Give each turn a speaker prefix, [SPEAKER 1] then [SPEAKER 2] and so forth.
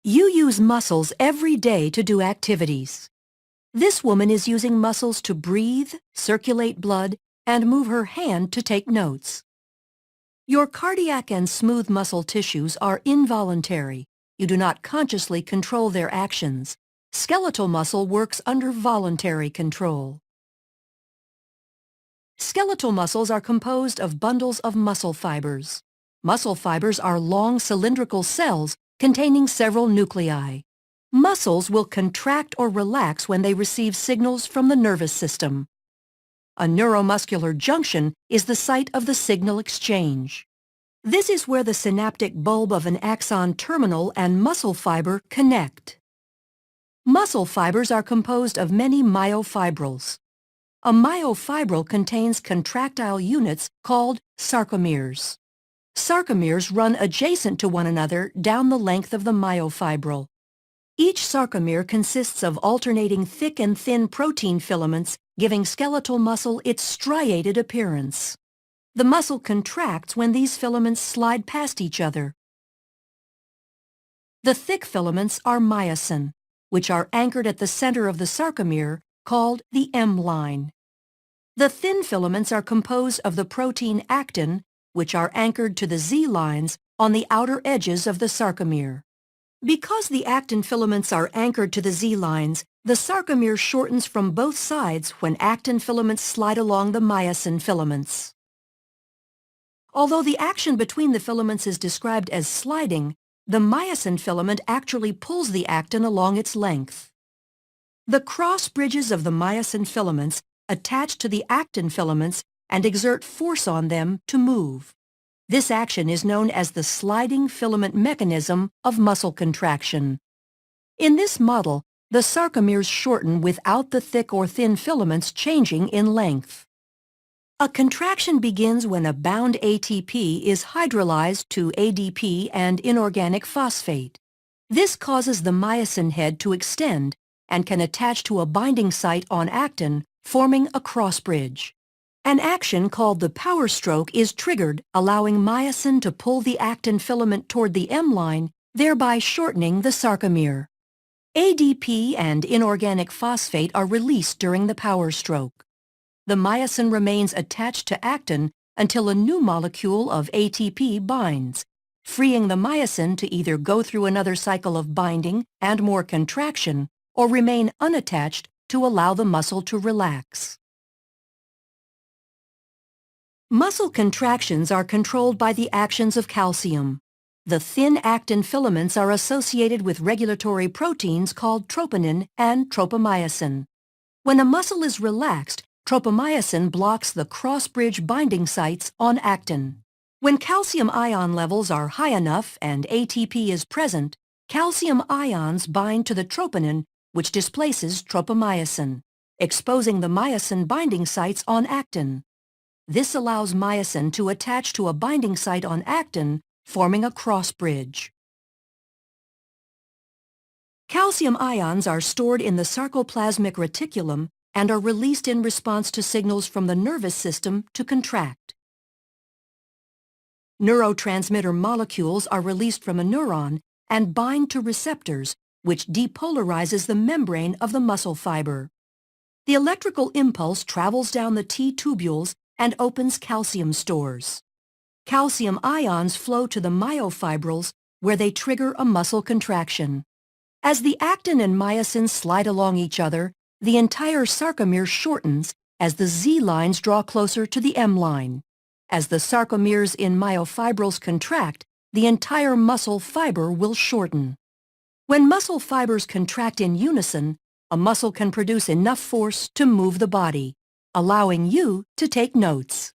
[SPEAKER 1] You use muscles every day to do activities. This woman is using muscles to breathe, circulate blood, and move her hand to take notes. Your cardiac and smooth muscle tissues are involuntary. You do not consciously control their actions. Skeletal muscle works under voluntary control. Skeletal muscles are composed of bundles of muscle fibers. Muscle fibers are long cylindrical cells containing several nuclei. Muscles will contract or relax when they receive signals from the nervous system. A neuromuscular junction is the site of the signal exchange. This is where the synaptic bulb of an axon terminal and muscle fiber connect. Muscle fibers are composed of many myofibrils. A myofibril contains contractile units called sarcomeres. Sarcomeres run adjacent to one another down the length of the myofibril. Each sarcomere consists of alternating thick and thin protein filaments, giving skeletal muscle its striated appearance. The muscle contracts when these filaments slide past each other. The thick filaments are myosin, which are anchored at the center of the sarcomere, called the M line. The thin filaments are composed of the protein actin, which are anchored to the Z lines on the outer edges of the sarcomere. Because the actin filaments are anchored to the Z lines, the sarcomere shortens from both sides when actin filaments slide along the myosin filaments. Although the action between the filaments is described as sliding, the myosin filament actually pulls the actin along its length. The cross bridges of the myosin filaments attach to the actin filaments and exert force on them to move. This action is known as the sliding filament mechanism of muscle contraction. In this model, the sarcomeres shorten without the thick or thin filaments changing in length. A contraction begins when a bound ATP is hydrolyzed to ADP and inorganic phosphate. This causes the myosin head to extend and can attach to a binding site on actin, forming a cross-bridge. An action called the power stroke is triggered, allowing myosin to pull the actin filament toward the M line, thereby shortening the sarcomere. ADP and inorganic phosphate are released during the power stroke. The myosin remains attached to actin until a new molecule of ATP binds, freeing the myosin to either go through another cycle of binding and more contraction or remain unattached to allow the muscle to relax. Muscle contractions are controlled by the actions of calcium. The thin actin filaments are associated with regulatory proteins called troponin and tropomyosin. When a muscle is relaxed, tropomyosin blocks the cross-bridge binding sites on actin. When calcium ion levels are high enough and ATP is present, calcium ions bind to the troponin, which displaces tropomyosin, exposing the myosin binding sites on actin. This allows myosin to attach to a binding site on actin, forming a cross-bridge. Calcium ions are stored in the sarcoplasmic reticulum and are released in response to signals from the nervous system to contract. Neurotransmitter molecules are released from a neuron and bind to receptors, which depolarizes the membrane of the muscle fiber. The electrical impulse travels down the T-tubules and opens calcium stores. Calcium ions flow to the myofibrils, where they trigger a muscle contraction. As the actin and myosin slide along each other, the entire sarcomere shortens as the Z lines draw closer to the M line. As the sarcomeres in myofibrils contract, the entire muscle fiber will shorten. When muscle fibers contract in unison, a muscle can produce enough force to move the body, allowing you to take notes.